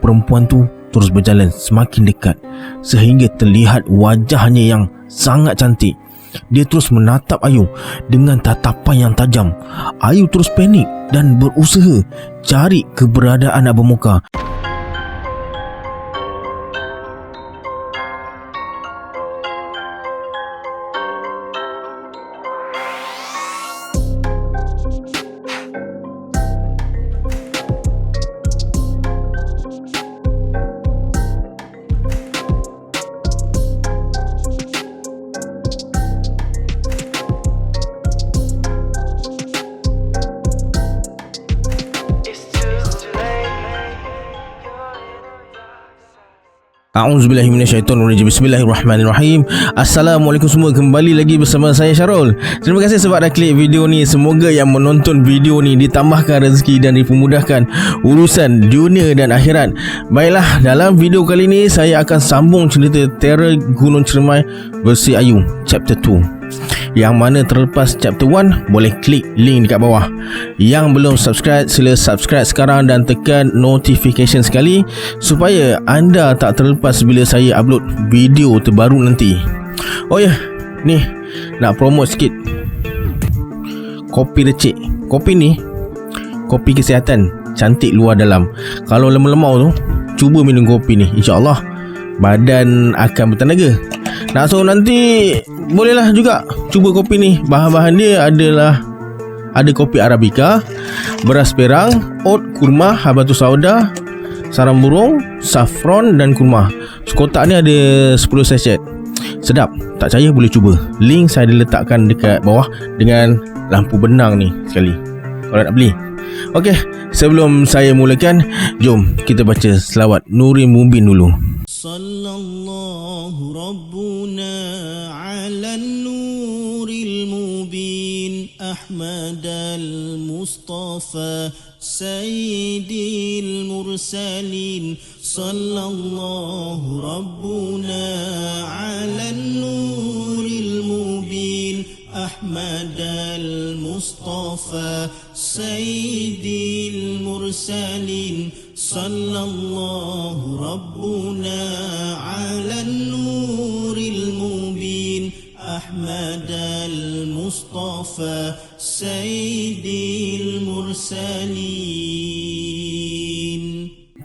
perempuan tu terus berjalan semakin dekat sehingga terlihat wajahnya yang sangat cantik. Dia terus menatap Ayu dengan tatapan yang tajam. Ayu terus panik dan berusaha cari keberadaan Abang Muka. A'udzubillahiminasyaitonirrajim. Bismillahirrahmanirrahim. Assalamualaikum semua, kembali lagi bersama saya Syarul. Terima kasih sebab dah klik video ni. Semoga yang menonton video ni ditambahkan rezeki dan dipermudahkan urusan dunia dan akhirat. Baiklah, dalam video kali ni saya akan sambung cerita teror Gunung Cermai versi Ayu chapter 2. Yang mana terlepas chapter 1, boleh klik link dekat bawah. Yang belum subscribe, sila subscribe sekarang dan tekan notification sekali supaya anda tak terlepas bila saya upload video terbaru nanti. Oh ya, ni nak promote sikit kopi recik. Kopi ni kopi kesihatan, cantik luar dalam. Kalau lemah-lemah tu, cuba minum kopi ni, InsyaAllah badan akan bertenaga. Nak so nanti bolehlah juga cuba kopi ni. Bahan-bahan dia adalah ada kopi Arabica, beras perang, oat, kurma, habatus sauda, sarang burung, saffron dan kurma. Sekotak ni ada 10 sachet. Sedap, tak percaya boleh cuba. Link saya diletakkan dekat bawah dengan lampu benang ni sekali kalau nak beli. Okey, sebelum saya mulakan, jom kita baca selawat Nuri Mubin dulu. Sallallahu Rabbuna ala nuril mubin Ahmad al-Mustafa Sayyidil Mursalin. Sallallahu Rabbuna ala nuril mubin Ahmad al-Mustafa Sayyidil Mursalin. Sallallahu Rabbuna ala nuril mubin Ahmad al-Mustafa Sayyidil Mursalin.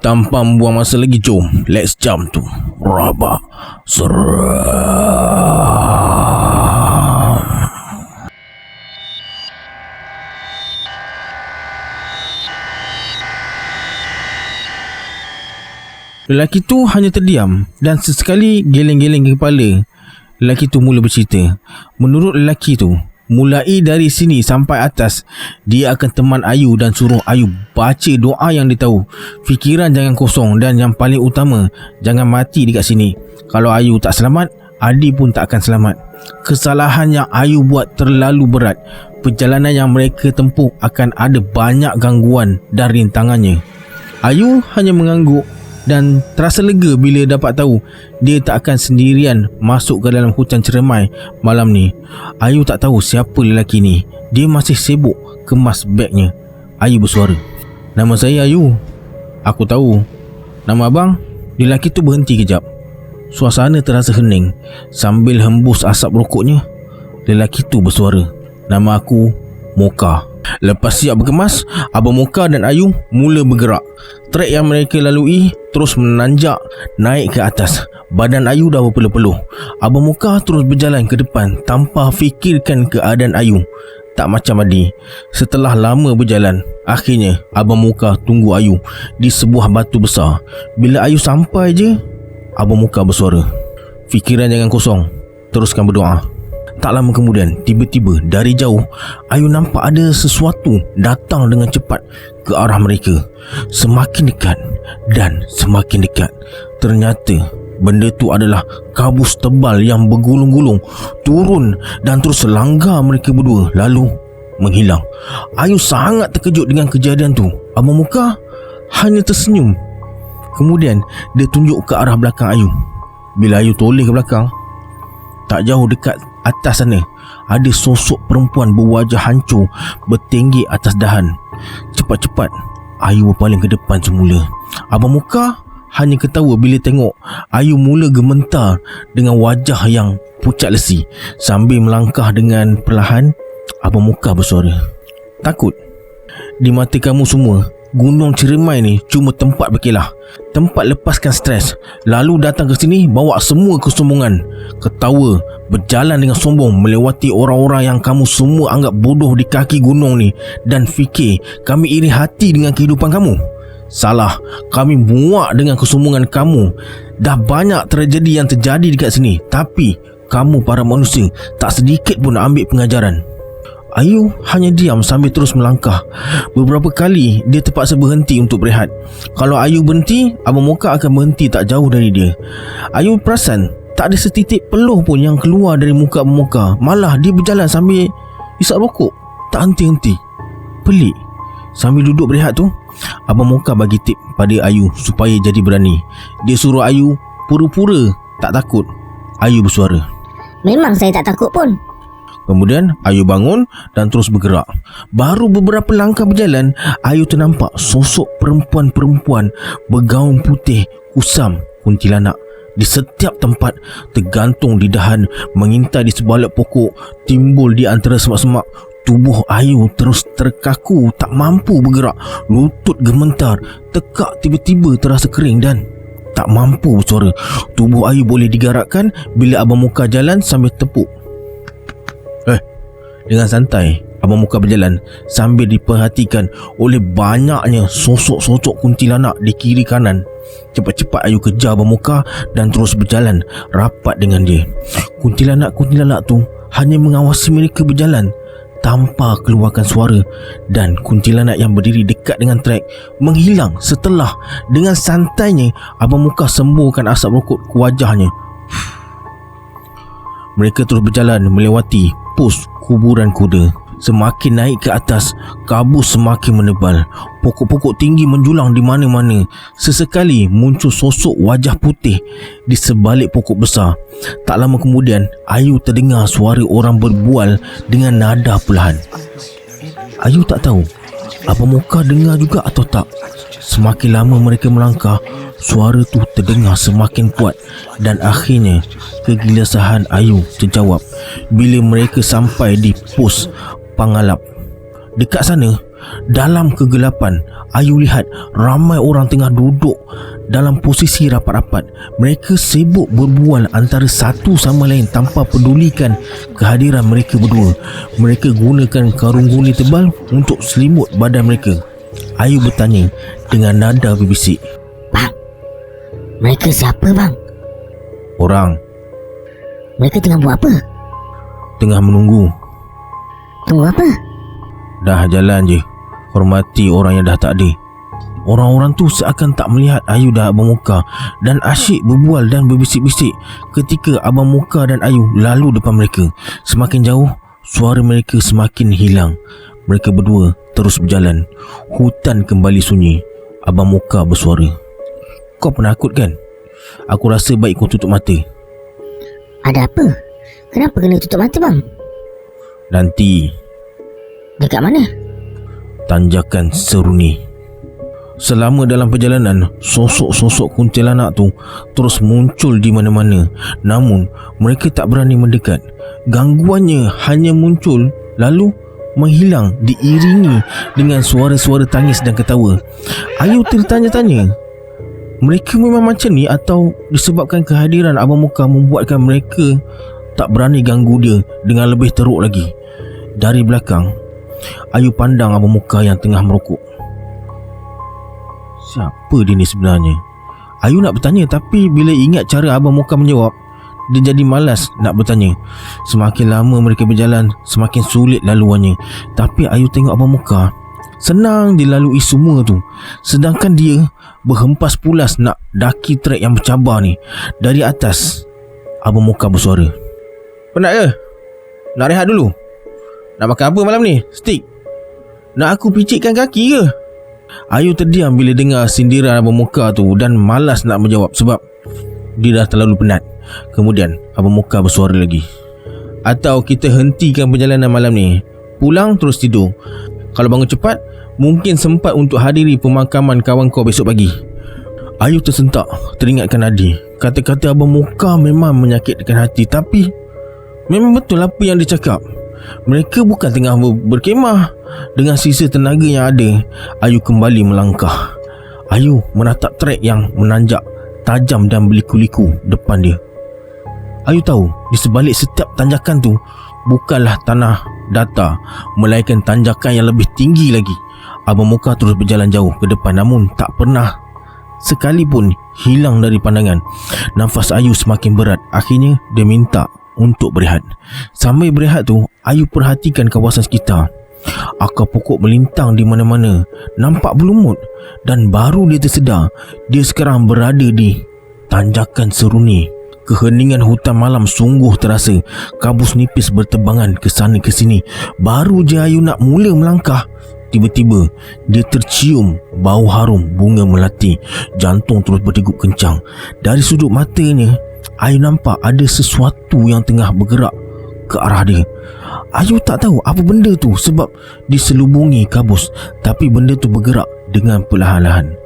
Tanpa membuang masa lagi, jom let's jump to Rabah Seram. Lelaki tu hanya terdiam dan sesekali geleng-geleng kepala. Lelaki tu mula bercerita. Menurut lelaki tu, mulai dari sini sampai atas, dia akan teman Ayu dan suruh Ayu baca doa yang dia tahu. Fikiran jangan kosong dan yang paling utama, jangan mati dekat sini. Kalau Ayu tak selamat, Adi pun tak akan selamat. Kesalahan yang Ayu buat terlalu berat. Perjalanan yang mereka tempuh akan ada banyak gangguan dan rintangannya. Ayu hanya mengangguk dan terasa lega bila dapat tahu dia tak akan sendirian masuk ke dalam hutan Cermai malam ni. Ayu tak tahu siapa lelaki ni. Dia masih sibuk kemas bagnya. Ayu bersuara, "Nama saya Ayu. Aku tahu. Nama abang?" Lelaki tu berhenti kejap. Suasana terasa hening. Sambil hembus asap rokoknya, lelaki tu bersuara, "Nama aku Moka." Lepas siap berkemas, Abang Moka dan Ayu mula bergerak. Trek yang mereka lalui terus menanjak naik ke atas. Badan Ayu dah berpeluh-peluh. Abang Moka terus berjalan ke depan tanpa fikirkan keadaan Ayu. Tak macam Adi. Setelah lama berjalan, akhirnya Abang Moka tunggu Ayu di sebuah batu besar. Bila Ayu sampai je, Abang Moka bersuara, "Fikiran jangan kosong, teruskan berdoa." Tak lama kemudian, tiba-tiba dari jauh, Ayu nampak ada sesuatu datang dengan cepat ke arah mereka. Semakin dekat dan semakin dekat. Ternyata benda tu adalah kabus tebal yang bergulung-gulung, turun dan terus selanggar mereka berdua, lalu menghilang. Ayu sangat terkejut dengan kejadian tu. Abang Moka hanya tersenyum. Kemudian dia tunjuk ke arah belakang Ayu. Bila Ayu toleh ke belakang, tak jauh dekat atas sana, ada sosok perempuan berwajah hancur bertinggi atas dahan. Cepat-cepat Ayu berpaling ke depan semula. Abang Moka hanya ketawa bila tengok Ayu mula gementar dengan wajah yang pucat lesi. Sambil melangkah dengan perlahan, Abang Muka bersuara, "Takut? Di mata kamu semua, Gunung Ciremai ni cuma tempat berkelah, tempat lepaskan stres. Lalu datang ke sini bawa semua kesombongan, ketawa, berjalan dengan sombong melewati orang-orang yang kamu semua anggap bodoh di kaki gunung ni, dan fikir kami iri hati dengan kehidupan kamu. Salah, kami muak dengan kesombongan kamu. Dah banyak tragedi yang terjadi dekat sini, tapi kamu para manusia tak sedikit pun nak ambil pengajaran." Ayu hanya diam sambil terus melangkah. Beberapa kali dia terpaksa berhenti untuk berehat. Kalau Ayu berhenti, Abang Muka akan berhenti tak jauh dari dia. Ayu perasan tak ada setitik peluh pun yang keluar dari muka Abang Muka. Malah dia berjalan sambil isap rokok, tak henti-henti. Pelik. Sambil duduk berehat tu, Abang Muka bagi tip pada Ayu supaya jadi berani. Dia suruh Ayu pura-pura tak takut. Ayu bersuara, "Memang saya tak takut pun." Kemudian Ayu bangun dan terus bergerak. Baru beberapa langkah berjalan, Ayu ternampak sosok perempuan-perempuan bergaun putih kusam kuntilanak di setiap tempat, tergantung di dahan, mengintai di sebalak pokok, timbul di antara semak-semak. Tubuh Ayu terus terkaku, tak mampu bergerak. Lutut gementar, tekak tiba-tiba terasa kering dan tak mampu bersuara. Tubuh Ayu boleh digerakkan bila Abang Muka jalan sambil tepuk. Dengan santai, Abang Muka berjalan sambil diperhatikan oleh banyaknya sosok-sosok kuntilanak di kiri kanan. Cepat-cepat Ayu kejar Abang Muka dan terus berjalan rapat dengan dia. Kuntilanak-kuntilanak tu hanya mengawasi mereka berjalan tanpa keluarkan suara, dan kuntilanak yang berdiri dekat dengan trek menghilang setelah dengan santainya Abang Muka semburkan asap rokok ke wajahnya. Mereka terus berjalan melewati pos kuburan kuda. Semakin naik ke atas, kabut semakin menebal. Pokok-pokok tinggi menjulang di mana-mana. Sesekali muncul sosok wajah putih di sebalik pokok besar. Tak lama kemudian, Ayu terdengar suara orang berbual dengan nada perlahan. Ayu tak tahu Abang Muka dengar juga atau tak. Semakin lama mereka melangkah, suara tu terdengar semakin kuat, dan akhirnya kegelisahan Ayu terjawab bila mereka sampai di pos Pangalap. Dekat sana, dalam kegelapan, Ayu lihat ramai orang tengah duduk dalam posisi rapat-rapat. Mereka sibuk berbual antara satu sama lain tanpa pedulikan kehadiran mereka berdua. Mereka gunakan karung guni tebal untuk selimut badan mereka. Ayu bertanya dengan nada berbisik, "Bang, mereka siapa bang?" "Orang. "Mereka tengah buat apa?" Tengah menunggu." "Tunggu apa?" "Dah jalan je, hormati orang yang dah tak ada." Orang-orang tu seakan tak melihat Ayu dan Abang Muka dan asyik berbual dan berbisik-bisik ketika Abang Muka dan Ayu lalu depan mereka. Semakin jauh, suara mereka semakin hilang. Mereka berdua terus berjalan. Hutan kembali sunyi. Abang Muka bersuara, "Kau penakut kan? Aku rasa baik kau tutup mata." "Ada apa? Kenapa kena tutup mata bang?" "Nanti." "Dekat mana?" "Tanjakan Seruni." Selama dalam perjalanan, sosok-sosok kuntilanak tu terus muncul di mana-mana. Namun, mereka tak berani mendekat. Gangguannya hanya muncul lalu menghilang diiringi dengan suara-suara tangis dan ketawa. Ayu tertanya-tanya, mereka memang macam ni atau disebabkan kehadiran Abang Muka membuatkan mereka tak berani ganggu dia dengan lebih teruk lagi. Dari belakang, Ayu pandang Abang Muka yang tengah merokok. Siapa dia ni sebenarnya? Ayu nak bertanya, tapi bila ingat cara Abang Muka menjawab, dia jadi malas nak bertanya. Semakin lama mereka berjalan, semakin sulit laluannya. Tapi Ayu tengok Abang Muka senang dilalui semua tu, sedangkan dia berhempas pulas nak daki trek yang bercabar ni. Dari atas, Abang Muka bersuara, "Penat ke? Nak rehat dulu? Nak makan apa malam ni? Steak? Nak aku picitkan kaki ke?" Ayu terdiam bila dengar sindiran Abang Muka tu dan malas nak menjawab sebab dia dah terlalu penat. Kemudian Abang Muka bersuara lagi, "Atau kita hentikan perjalanan malam ni, pulang terus tidur. Kalau bangun cepat, mungkin sempat untuk hadiri pemakaman kawan kau besok pagi." Ayu tersentak, teringatkan Adi. Kata-kata Abang Muka memang menyakitkan hati, tapi memang betul apa yang dia cakap. Mereka bukan tengah berkemah. Dengan sisa tenaga yang ada, Ayu kembali melangkah. Ayu menatap trek yang menanjak tajam dan berliku-liku depan dia. Ayu tahu di sebalik setiap tanjakan tu bukanlah tanah datar, melainkan tanjakan yang lebih tinggi lagi. Abang Muka terus berjalan jauh ke depan, namun tak pernah sekalipun hilang dari pandangan. Nafas Ayu semakin berat. Akhirnya dia minta untuk berehat. Sambil berehat tu, Ayu perhatikan kawasan sekitar. Akar pokok melintang di mana-mana, nampak berlumut, dan baru dia tersedar dia sekarang berada di tanjakan Seruni. Keheningan hutan malam sungguh terasa. Kabus nipis berterbangan ke sana ke sini. Baru je Ayu nak mula melangkah, tiba-tiba dia tercium bau harum bunga melati. Jantung terus berdegup kencang. Dari sudut matanya, Ayu nampak ada sesuatu yang tengah bergerak ke arah dia. Ayu tak tahu apa benda tu sebab diselubungi kabus, tapi benda tu bergerak dengan perlahan-lahan.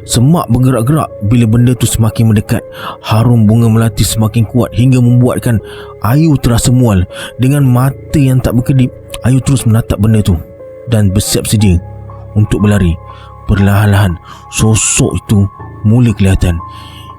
Semak bergerak-gerak bila benda tu semakin mendekat. Harum bunga melati semakin kuat hingga membuatkan Ayu terasa mual. Dengan mata yang tak berkedip, Ayu terus menatap benda tu dan bersiap sedia untuk berlari. Perlahan-lahan sosok itu mula kelihatan.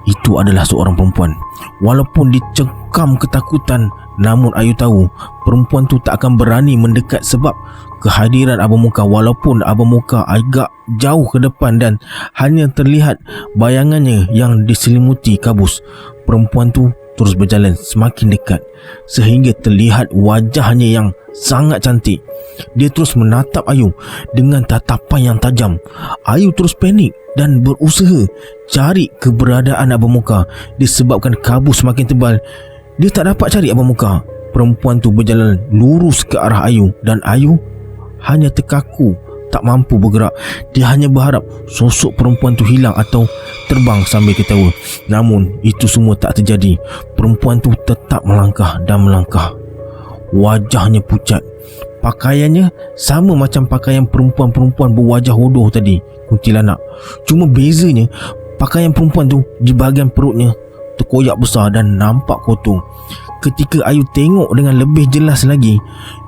Itu adalah seorang perempuan. Walaupun dicekam ketakutan, namun Ayu tahu perempuan tu tak akan berani mendekat sebab kehadiran Abang Muka. Walaupun Abang Muka agak jauh ke depan dan hanya terlihat bayangannya yang diselimuti kabus, perempuan tu terus berjalan semakin dekat sehingga terlihat wajahnya yang sangat cantik. Dia terus menatap Ayu dengan tatapan yang tajam. Ayu terus panik dan berusaha cari keberadaan Abang Muka. Disebabkan kabus semakin tebal, dia tak dapat cari Abang Muka. Perempuan tu berjalan lurus ke arah Ayu dan Ayu hanya terkaku, tak mampu bergerak. Dia hanya berharap sosok perempuan tu hilang atau terbang sambil ketawa. Namun itu semua tak terjadi. Perempuan tu tetap melangkah dan melangkah. Wajahnya pucat. Pakaiannya sama macam pakaian perempuan-perempuan berwajah hodoh tadi, kuntilanak. Cuma bezanya pakaian perempuan tu di bahagian perutnya terkoyak besar dan nampak kotor. Ketika Ayu tengok dengan lebih jelas lagi,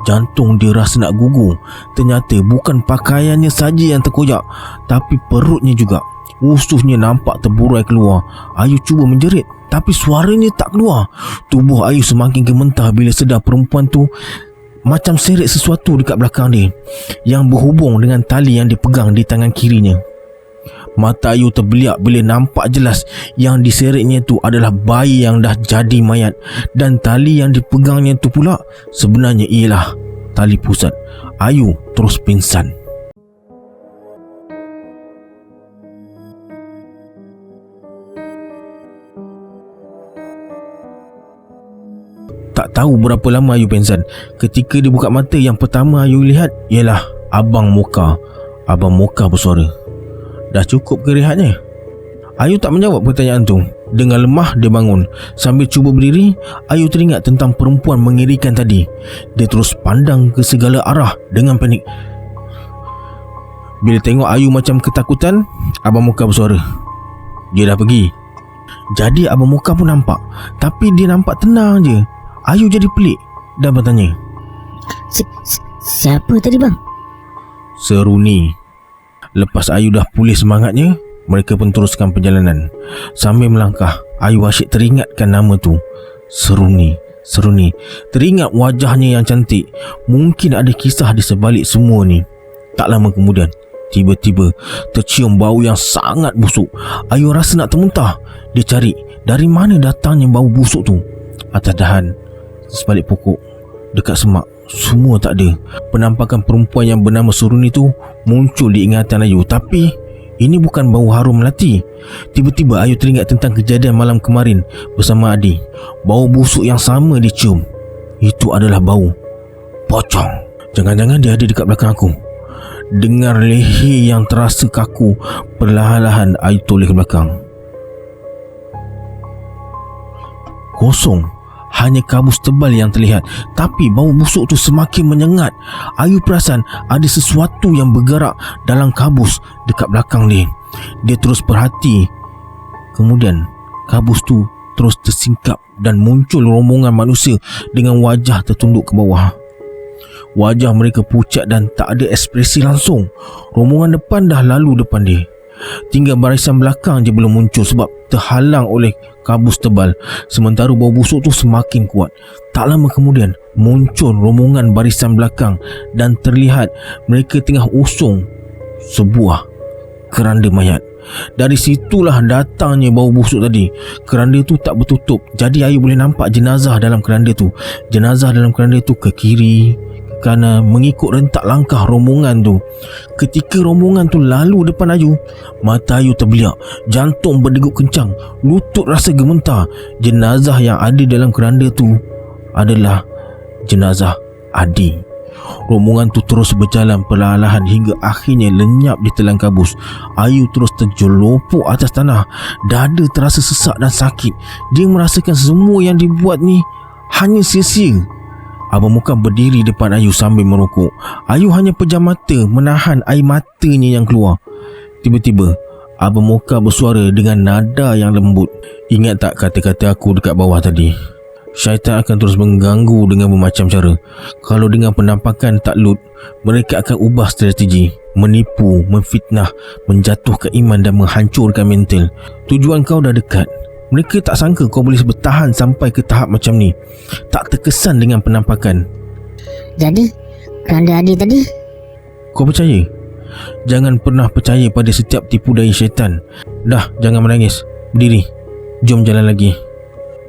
jantung dia rasa nak gugur. Ternyata bukan pakaiannya saja yang terkoyak, tapi perutnya juga. Ususnya nampak terburai keluar. Ayu cuba menjerit, tapi suaranya tak keluar. Tubuh Ayu semakin gemetar bila sedar perempuan tu macam seret sesuatu dekat belakang dia yang berhubung dengan tali yang dipegang di tangan kirinya. Mata Ayu terbeliak bila nampak jelas yang diseretnya tu adalah bayi yang dah jadi mayat, dan tali yang dipegangnya tu pula sebenarnya ialah tali pusat. Ayu terus pingsan. Tak tahu berapa lama Ayu pingsan. Ketika dia buka mata, yang pertama Ayu lihat ialah Abang Muka. Abang Muka bersuara, "Dah cukup ke rehatnya?" Ayu tak menjawab pertanyaan tu. Dengan lemah dia bangun. Sambil cuba berdiri, Ayu teringat tentang perempuan mengerikan tadi. Dia terus pandang ke segala arah dengan panik. Bila tengok Ayu macam ketakutan, Abang Muka bersuara, "Dia dah pergi." Jadi Abang Muka pun nampak, tapi dia nampak tenang je. Ayu jadi pelik dan bertanya, Siapa tadi bang? "Seruni." Lepas Ayu dah pulih semangatnya, mereka pun teruskan perjalanan. Sambil melangkah, Ayu asyik teringatkan nama tu, Seruni. Seruni. Teringat wajahnya yang cantik. Mungkin ada kisah di sebalik semua ni. Tak lama kemudian, tiba-tiba tercium bau yang sangat busuk. Ayu rasa nak termuntah. Dia cari dari mana datangnya bau busuk tu. Atas dahan, sebalik pokok, dekat semak, semua tak ada. Penampakan perempuan yang bernama Seruni tu muncul di ingatan Ayu. Tapi ini bukan bau harum melati. Tiba-tiba Ayu teringat tentang kejadian malam kemarin bersama Adi. Bau busuk yang sama dicium. Itu adalah bau pocong. Jangan-jangan dia ada dekat belakang aku. Dengar leher yang terasa kaku, perlahan-lahan Ayu toleh ke belakang. Kosong. Hanya kabus tebal yang terlihat, tapi bau busuk tu semakin menyengat. Ayu perasan ada sesuatu yang bergerak dalam kabus dekat belakang dia. Dia terus perhati Kemudian kabus tu terus tersingkap dan muncul rombongan manusia dengan wajah tertunduk ke bawah. Wajah mereka pucat dan tak ada ekspresi langsung. Rombongan depan dah lalu depan dia. Tinggal barisan belakang je belum muncul sebab terhalang oleh kabus tebal. Sementara bau busuk tu semakin kuat. Tak lama kemudian muncul rombongan barisan belakang dan terlihat mereka tengah usung sebuah keranda mayat. Dari situlah datangnya bau busuk tadi. Keranda tu tak bertutup, jadi Ayu boleh nampak jenazah dalam keranda tu. Jenazah dalam keranda tu ke kiri, ke kanan, mengikut rentak langkah rombongan tu. Ketika rombongan tu lalu depan Ayu, mata Ayu terbeliak, jantung berdegup kencang, lutut rasa gemetar. Jenazah yang ada dalam keranda tu adalah jenazah Adi. Rombongan tu terus berjalan perlahan-lahan hingga akhirnya lenyap di telan kabus. Ayu terus terjelopok atas tanah. Dada terasa sesak dan sakit. Dia merasakan semua yang dibuat ni hanya sia-sia. Abang Muka berdiri depan Ayu sambil merokok. Ayu hanya pejam mata menahan air matanya yang keluar. Tiba-tiba Abang Muka bersuara dengan nada yang lembut. "Ingat tak kata-kata aku dekat bawah tadi? Syaitan akan terus mengganggu dengan bermacam cara. Kalau dengan penampakan tak lut, mereka akan ubah strategi, menipu, memfitnah, menjatuhkan iman dan menghancurkan mental. Tujuan kau dah dekat. Mereka tak sangka kau boleh bertahan sampai ke tahap macam ni. Tak terkesan dengan penampakan." Jadi, keranda Adi tadi? Kau percaya? Jangan pernah percaya pada setiap tipu daya syaitan. Dah, jangan menangis. Berdiri. Jom jalan lagi.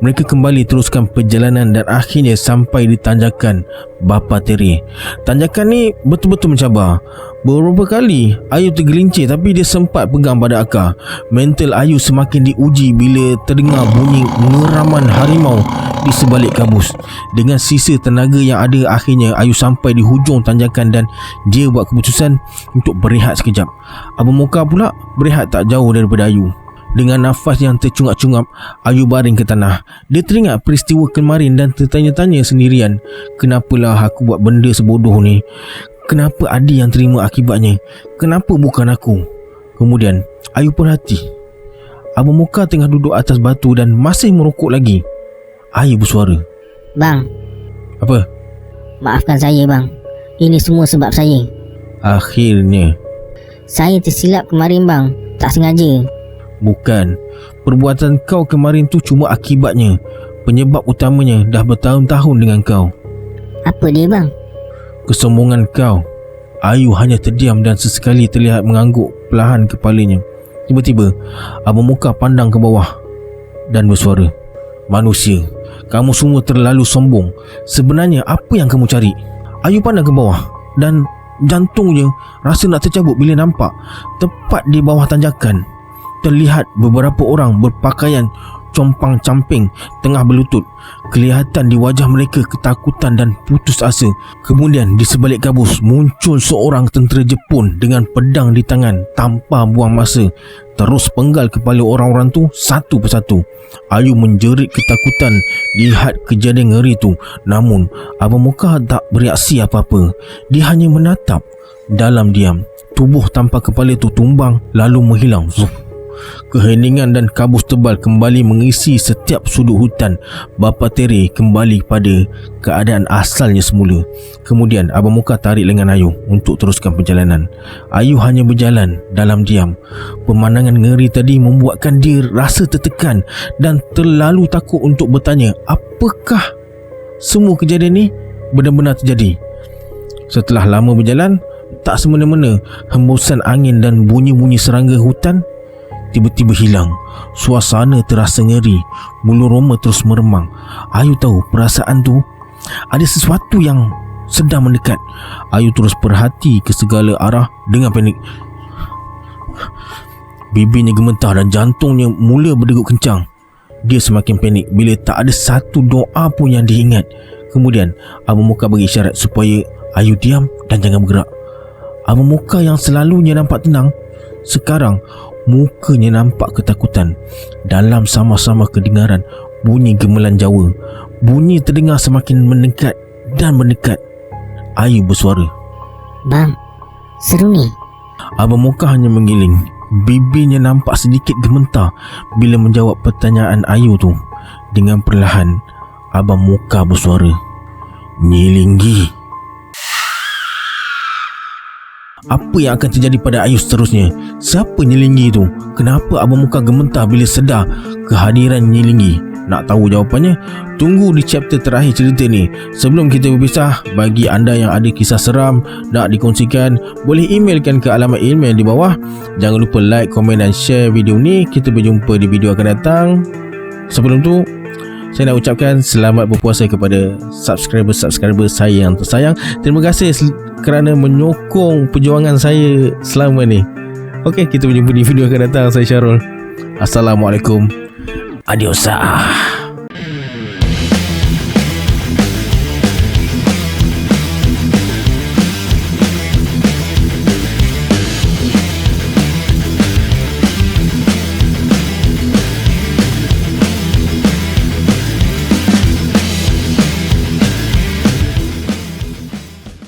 Mereka kembali teruskan perjalanan dan akhirnya sampai di tanjakan Bapa Teri. Tanjakan ni betul-betul mencabar. Beberapa kali Ayu tergelincir tapi dia sempat pegang pada akar. Mental Ayu semakin diuji bila terdengar bunyi ngeraman harimau di sebalik kabus. Dengan sisa tenaga yang ada, akhirnya Ayu sampai di hujung tanjakan dan dia buat keputusan untuk berehat sekejap. Abang Muka pula berehat tak jauh daripada Ayu. Dengan nafas yang tercungap-cungap, Ayu baring ke tanah. Dia teringat peristiwa kemarin dan tertanya-tanya sendirian, kenapalah aku buat benda sebodoh ni? Kenapa Adi yang terima akibatnya? Kenapa bukan aku? Kemudian Ayu perhati Abang Muka tengah duduk atas batu dan masih merokok lagi. Ayu bersuara, "Bang, "Apa?" maafkan saya bang. Ini semua sebab saya. Akhirnya. Saya tersilap kemarin bang, tak sengaja." Bukan. Perbuatan kau kemarin tu cuma akibatnya. Penyebab utamanya dah bertahun-tahun dengan kau. "Apa dia bang?" Kesombongan kau. Ayu hanya terdiam dan sesekali terlihat mengangguk perlahan kepalanya. Tiba-tiba Abang Muka pandang ke bawah dan bersuara, "Manusia, kamu semua terlalu sombong. Sebenarnya apa yang kamu cari?" Ayu pandang ke bawah dan jantungnya rasa nak tercabut bila nampak tepat di bawah tanjakan terlihat beberapa orang berpakaian compang-camping tengah berlutut. Kelihatan di wajah mereka ketakutan dan putus asa. Kemudian di sebalik kabus muncul seorang tentera Jepun dengan pedang di tangan tanpa buang masa, terus penggal kepala orang-orang tu satu persatu. Ayu menjerit ketakutan lihat kejadian ngeri tu. Namun Abang Muka tak bereaksi apa-apa. Dia hanya menatap dalam diam. Tubuh tanpa kepala tu tumbang lalu menghilang. Keheningan dan kabus tebal kembali mengisi setiap sudut hutan. Bapa Teri kembali pada keadaan asalnya semula. Kemudian Abang Muka tarik lengan Ayu untuk teruskan perjalanan. Ayu hanya berjalan dalam diam. Pemandangan ngeri tadi membuatkan dia rasa tertekan dan terlalu takut untuk bertanya apakah semua kejadian ni benar-benar terjadi. Setelah lama berjalan, tak semena-mena hembusan angin dan bunyi-bunyi serangga hutan tiba-tiba hilang. Suasana terasa ngeri. Bulu roma terus meremang. Ayu tahu perasaan tu ada sesuatu yang sedang mendekat. Ayu terus perhati ke segala arah dengan panik. Bibirnya gemetar dan jantungnya mula berdegup kencang. Dia semakin panik bila tak ada satu doa pun yang diingat. Kemudian Abang Muka bagi isyarat supaya Ayu diam dan jangan bergerak. Abang Muka yang selalunya nampak tenang, sekarang mukanya nampak ketakutan. Dalam sama-sama kedengaran bunyi gemelan Jawa. Bunyi terdengar semakin mendekat dan mendekat. Ayu bersuara, "Bang, seru ni." Abang Muka hanya menggiling. Bibirnya nampak sedikit gemetar bila menjawab pertanyaan Ayu tu. Dengan perlahan Abang Muka bersuara, "Nyilinggi." Apa yang akan terjadi pada Ayu seterusnya? Siapa Nyilinggi tu? Kenapa Abang Muka gemetar bila sedar kehadiran Nyilinggi? Nak tahu jawapannya? Tunggu di chapter terakhir cerita ni. Sebelum kita berpisah, bagi anda yang ada kisah seram nak dikongsikan, boleh emailkan ke alamat email di bawah. Jangan lupa like, komen dan share video ni. Kita berjumpa di video akan datang. Sebelum tu, saya nak ucapkan selamat berpuasa kepada subscriber saya yang tersayang. Terima kasih kerana menyokong perjuangan saya selama ni. Okey, kita berjumpa di video akan datang. Saya Syarul. Assalamualaikum. Adios.